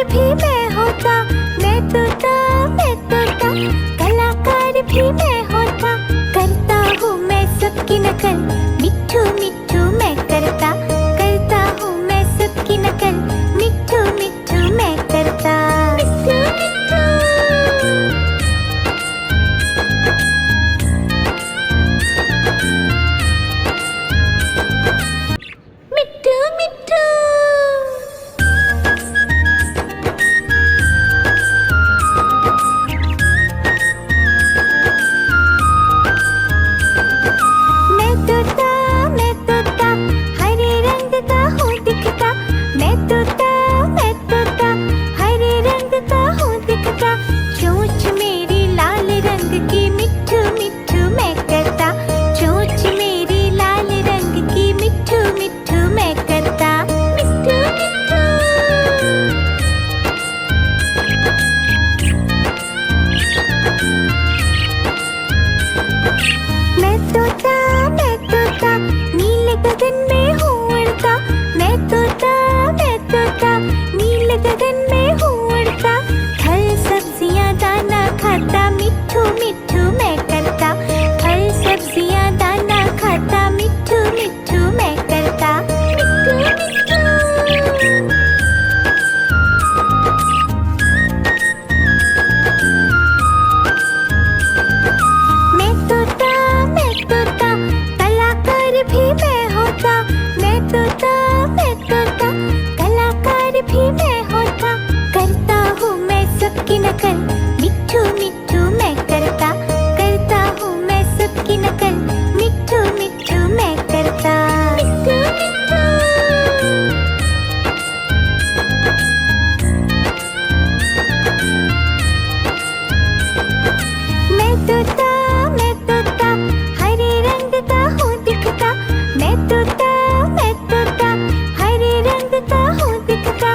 भी मैं होता, मैं तोता, मैं तोता, कलाकार भी मैं होता। करता हूँ मैं सबकी नकल, मिट्ठू मिट्ठू मैं करता हूँ मैं सबकी नकल, मिट्ठू मिट्ठू मैं करता। मिट्ठू मिट्ठू मैं तोता हरे रंग का हूँ दिखता, मैं तोता हरे रंग का हूँ दिखता। चोंच मेरी लाल रंग की, मिट्ठू मिट्ठू मैं करता, चोंच मेरी लाल रंग की, मिट्ठू मिट्ठू मैं करता। मिट्ठू मिट्ठू मैं तोता नीले गगन में हूँ उड़ता, मैं तोता नीले गगन में हूँ उड़ता। फल सब्जियाँ दाना खाता, मिट्ठू मिट्ठू मैं करता, फल सब्जियाँ दाना खाता, मिट्ठू मिट्ठू मैं करता। मिट्ठू मिट्ठू मैं तोता कलाकार भी मैं होता, मैं तोता कलाकार भी मैं होता। करता हूँ मैं सबकी नकल, मिट्ठू मिट्ठू मैं करता हूँ मैं सबकी नकल, मिट्ठू मिट्ठू मैं करता। मिट्ठू मिट्ठू मैं तोता हरे रंग का हूँ दिखता, मैं तोता हरे रंग का हूँ दिखता।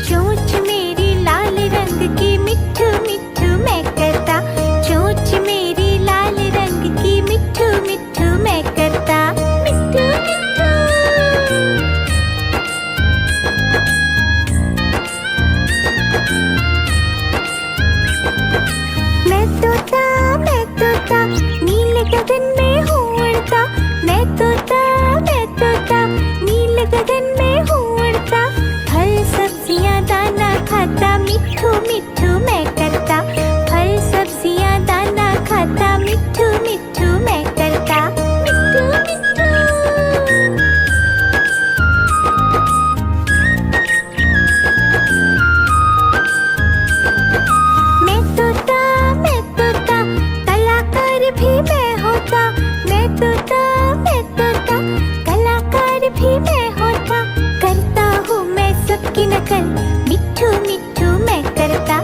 चोंच मेरी लाल रंग की, मिट्ठू मिट्ठू मैं करता, चोंच मेरी लाल रंग की, मिट्ठू मिट्ठू मैं करता। मिट्ठू मिट्ठू मैं तोता नीले गगन में हूँ उड़ता, मैं तोता नीले गगन में हूँ उड़ता। फल सब्जियाँ दाना खाता, मिट्ठू मिट्ठू मैं करता, फल सब्जियाँ दाना खाता, मिट्ठू मिट्ठू मैं करता। मिट्ठू मिट्ठू मैं तोता कलाकार भी मैं होता, मैं तोता कलाकार भी मैं होता। करता हूँ मैं सबकी नकल, मिट्ठू मिट्ठू मैं करता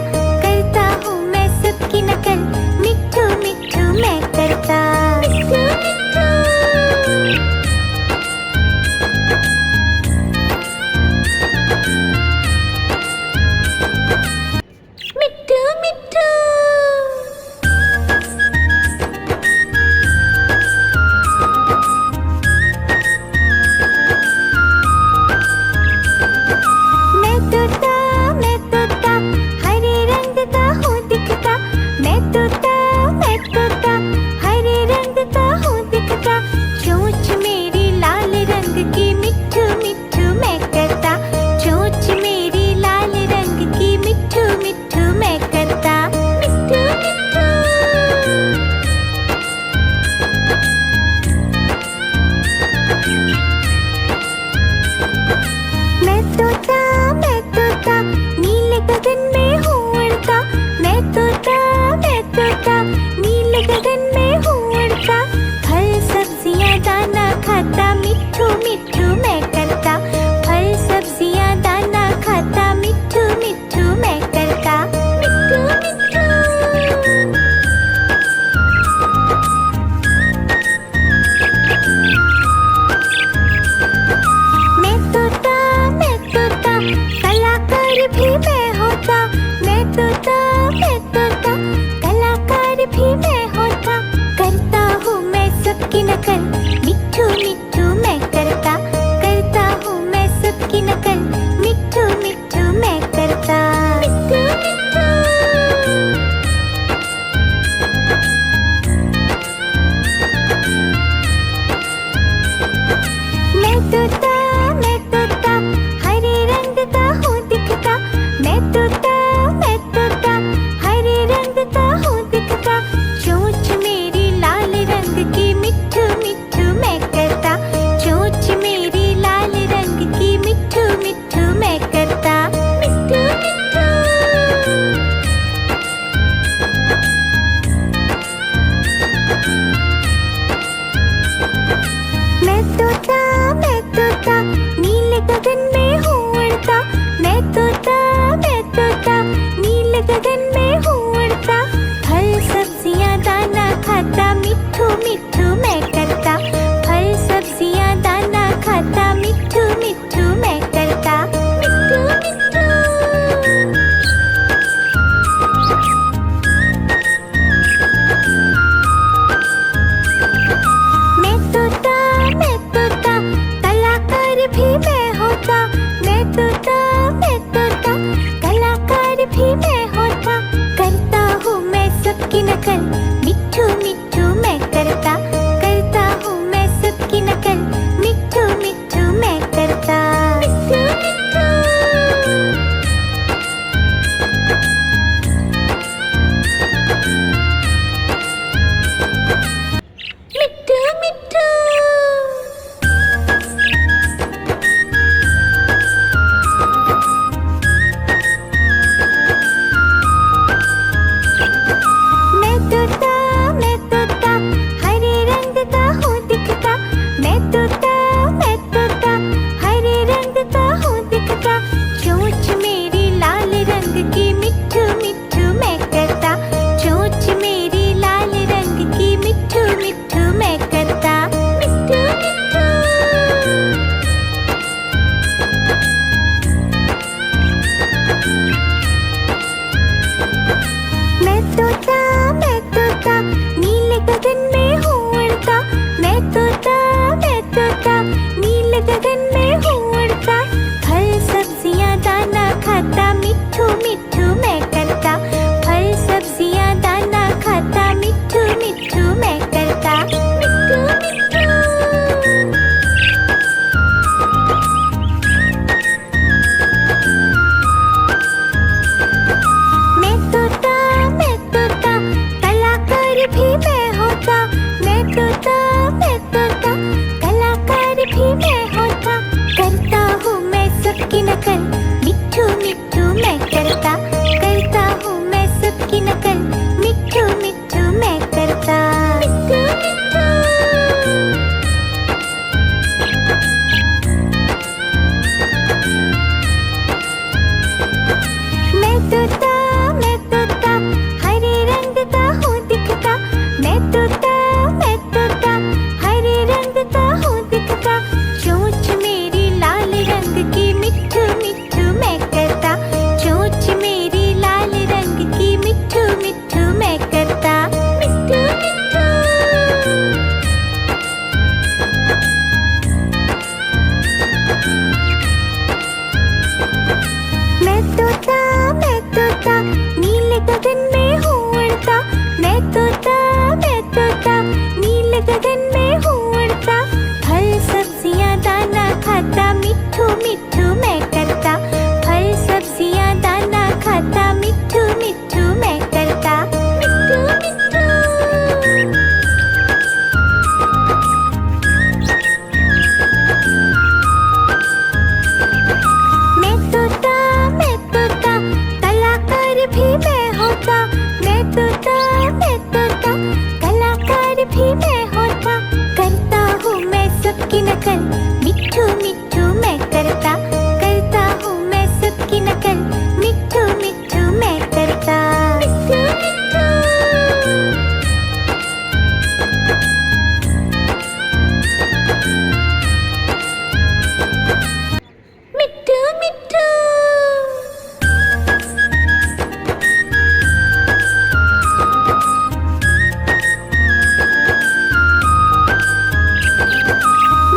भी मैं होता, मैं तोता, मैं तोता, कलाकार भी मैं होता। करता हूँ मैं सबकी नकल, मिट्ठू मिट्ठू मैं करता। करता हूँ मैं सबकी नकल, मिट्ठू मिट्ठू मैं करता। मिट्ठू मिट्ठू मिट्ठू मिट्ठू।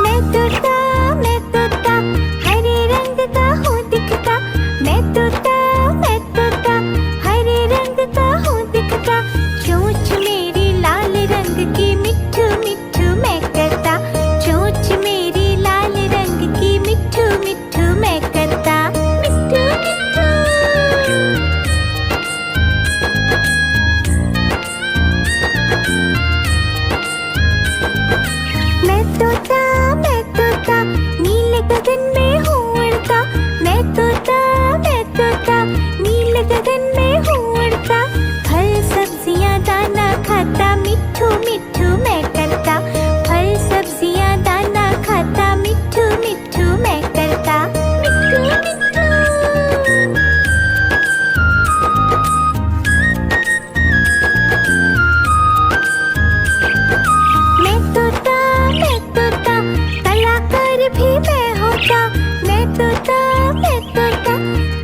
मैं तोता, हरे रंग का हूँ दिखता। मैं तोता, हरे रंग का हूँ दिखता। चोंच मेरी लाल रंग की, मिट्ठू मिट्ठू मैं करता। चोंच मेरी लाल रंग की, मिट्ठू मिट्ठू मैं करता। मिट्ठू मिट्ठू। मैं तोता, नीले गगन में हूँ उड़ता। मैं तोता, नीले गगन में हूँ उड़ता। फल सब्जियाँ दाना खाता, मिट्ठू मिट्ठू मैं करता। फल सब्जियाँ दाना खाता, मिट्ठू मिट्ठू मैं करता। मिट्ठू मिट्ठू। मैं तोता, कलाकार भी मैं होता। मैं तोता,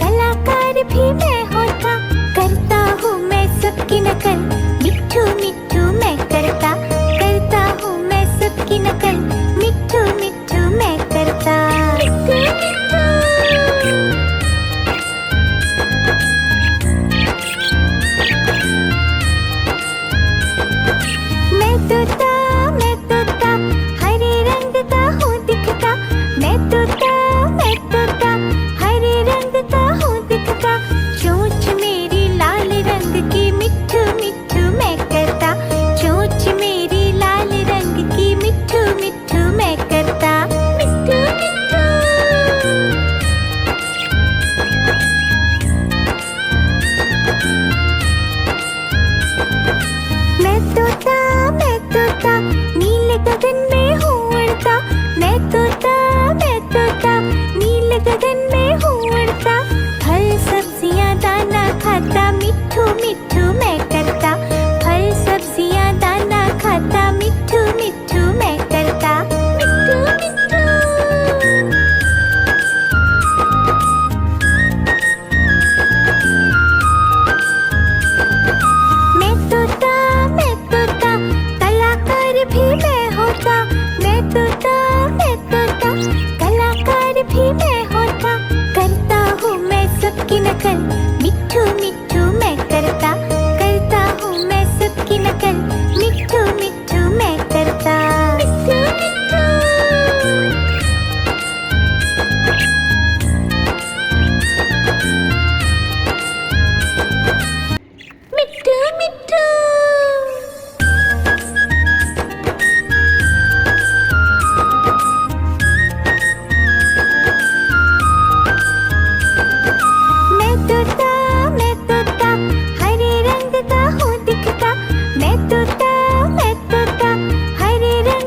कलाकार भी मैं होता। करता हूँ मैं सबकी नकल, मिट्ठू मिट्ठू मैं करता। करता हूँ मैं सबकी नकल, मिट्ठू मिट्ठू मैं करता। मिट्ठू मिट्ठू। मैं तोता, हरे रंग का हूँ दिखता। मैं तोता, हरे रंग का हूँ दिखता। चोंच मेरी लाल रंग की, मिट्ठू मिट्ठू मैं करता। चोंच मेरी लाल रंग की, मिट्ठू मिट्ठू मैं करता। मिट्ठू मिट्ठू। मैं तोता, नीले गगन में हूँ उड़ता। मैं तोता, नीले गगन में हूँ उड़ता। फल सब्जियाँ दाना खाता, मिट्ठू मिट्ठू मैं करता। फल सब्जियाँ दाना खाता, मिट्ठू मिट्ठू मैं करता। मिट्ठू मिट्ठू। मैं तोता, कलाकार भी मैं होता। मैं तोता, कलाकार भी मैं होता। करता हूँ मैं सबकी नकल, मिट्ठू मिट्ठू मैं करता। करता हूँ मैं सबकी नकल, मिट्ठू मिट्ठू मैं करता। मिट्ठू मिट्ठू। मिट्ठू मिट्ठू। मैं तोता, हरे रंग का हूँ दिखता। मैं तोता, हरे रंग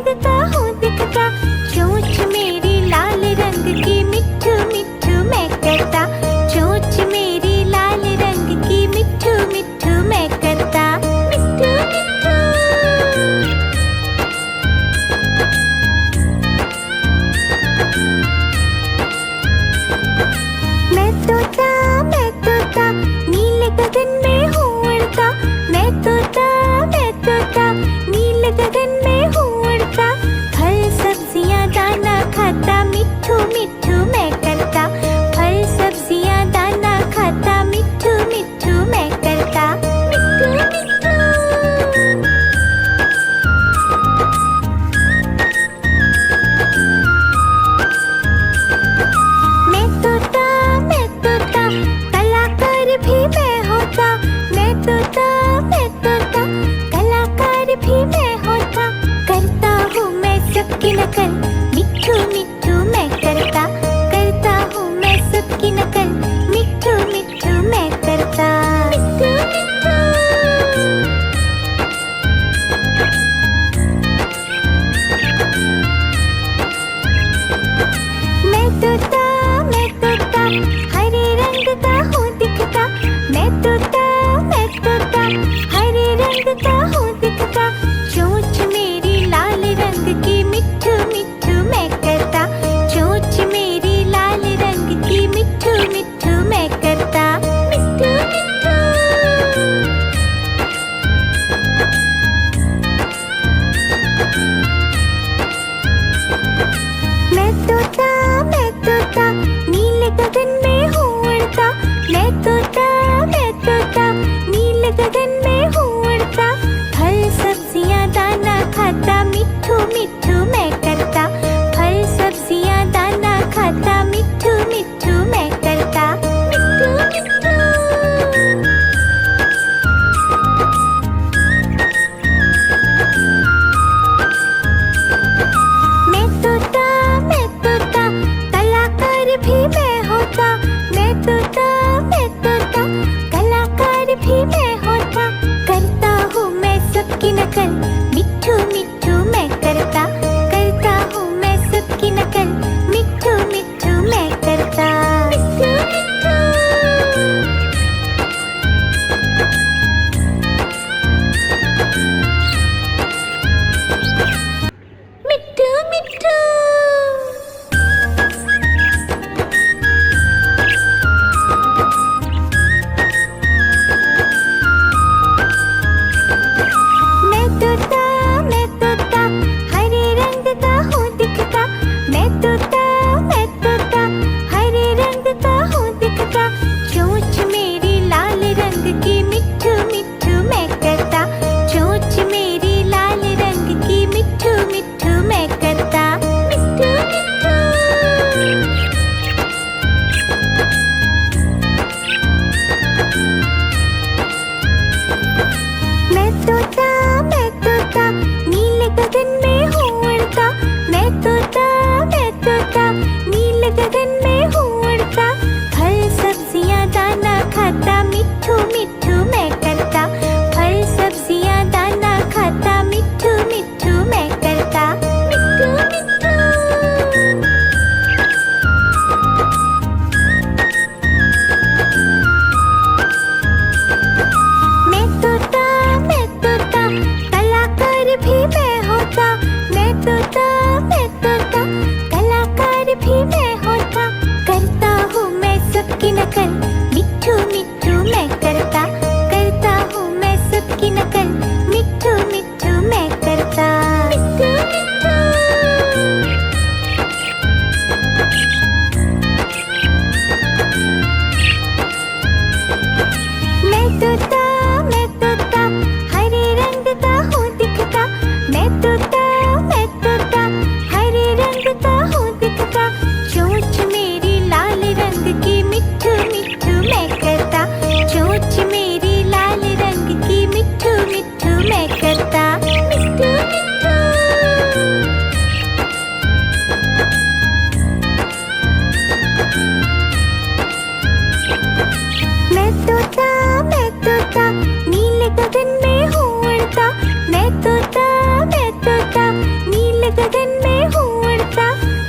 तोता नीले गगन में हूँ उड़ता। मैं तोता नीले गगन में हूँ उड़ता।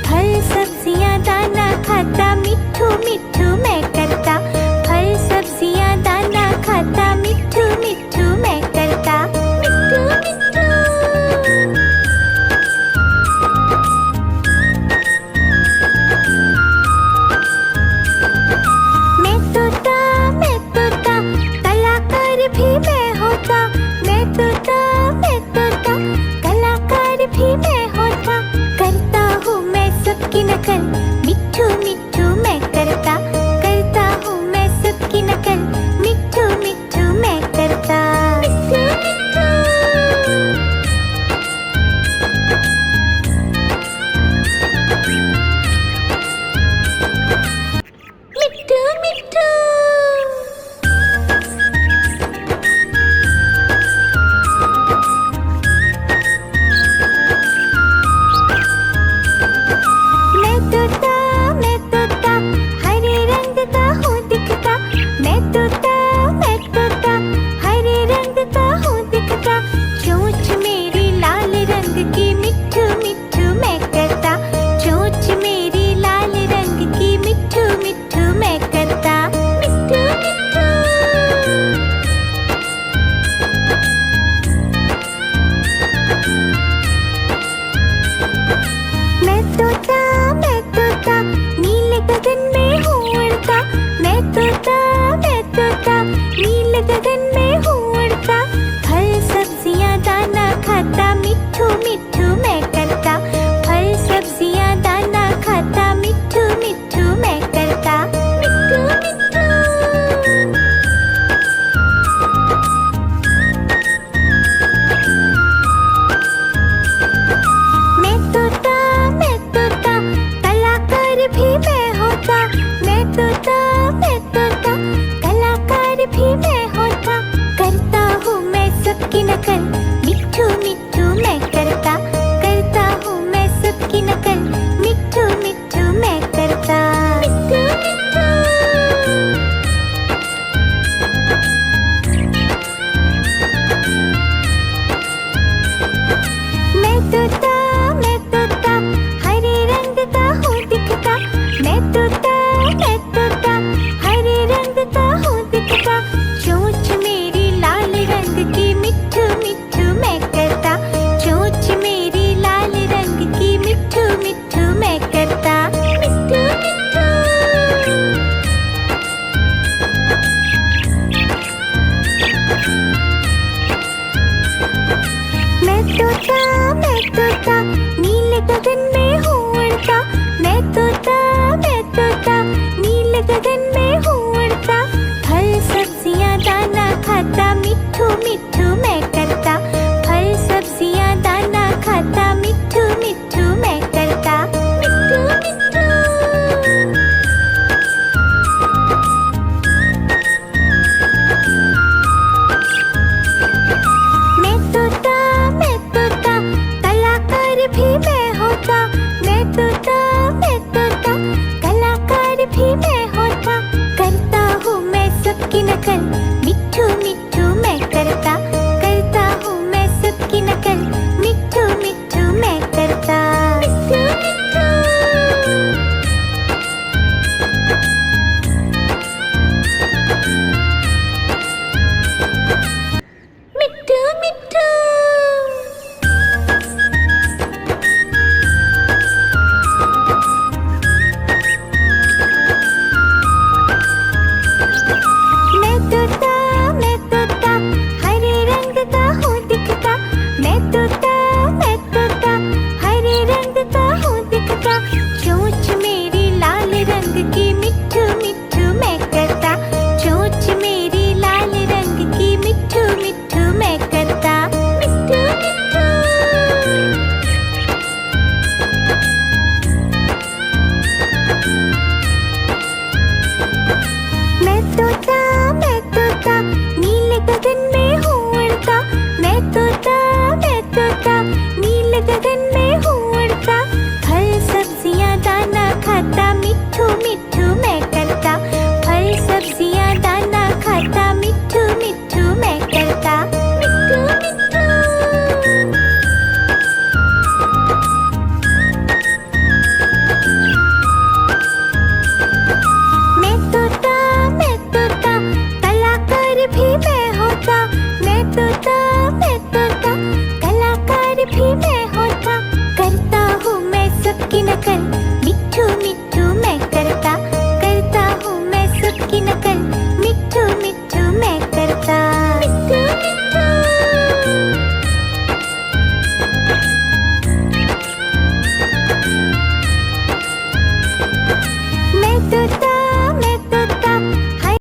फल सब्जियाँ दाना खाता मिट्ठू मिट्ठू मैं करता। फल सब्जियाँ दाना खाता मिट्ठू मिट्ठू मैं करता। मिट्ठू मिट्ठू। मैं तोता कलाकार भी मैं होता। मैं तोता कलाकार भी मैं होता। करता हूँ मैं सबकी नकल मिट्ठू मिट्ठू मैं करता। करता हूँ मैं सबकी नकल मिट्ठू मिट्ठू मैं करता। मिट्ठू मिट्ठू। मिट्ठू मिट्ठू। मैं तोता हरे रंग का हूँ दिखता। मैं तोता हरे रंग का हूँ दिखता। चोंच मेरी लाल रंग की मिट्ठू मिट्ठू मैं करता। चोंच मेरी लाल रंग की मिट्ठू मिट्ठू मैं करता। मिट्ठू मिट्ठू। मैं तोता नीले गगन में हूँ उड़ता। मैं तोता नीले गगन में हूँ उड़ता। फल सब्जियाँ दाना खाता मिट्ठू मिट्ठू मैं करता। फल सब्जियाँ दाना खाता मिट्ठू मिट्ठू मैं करता। मिट्ठू मिट्ठू। मैं तोता कलाकार भी मैं होता। मैं तोता कलाकार भी मैं होता। करता हूँ मैं सबकी नकल मिट्ठू मिट्ठू मैं करता। करता हूँ मैं सबकी नकल मिट्ठू मिट्ठू मैं करता। मिट्ठू मिट्ठू। मैं तोता हरे रंग का हूँ दिखता। मैं तोता हरे रंग का हूँ दिखता। चोंच मेरी लाल रंग की मिट्ठू मिट्ठू मैं करता। चोंच मेरी लाल रंग की मिट्ठू मिट्ठू मैं करता। मिट्ठू मिट्ठू। मैं तोता नीले गगन में हूँ उड़ता। मैं तोता नीले गगन में हूँ उड़ता। फल सब्जियाँ दाना खाता मिट्ठू मिट्ठू मैं करता। फल सब्जियाँ दाना खाता मिट्ठू मिट्ठू मैं करता। मिट्ठू मिट्ठू। मैं तोता कलाकार भी मैं होता। मैं तोता कलाकार भी मैं होता। करता हूँ मैं सबकी नकल मिट्ठू मिट्ठू मैं करता। करता हूँ मैं सबकी नकल मिट्ठू मिट्ठू मैं करता। मिट्ठू मिट्ठू। मिट्ठू मिट्ठू। मैं तोता भी मैं होता, मैं तोता, मैं तोता, कलाकार भी मैं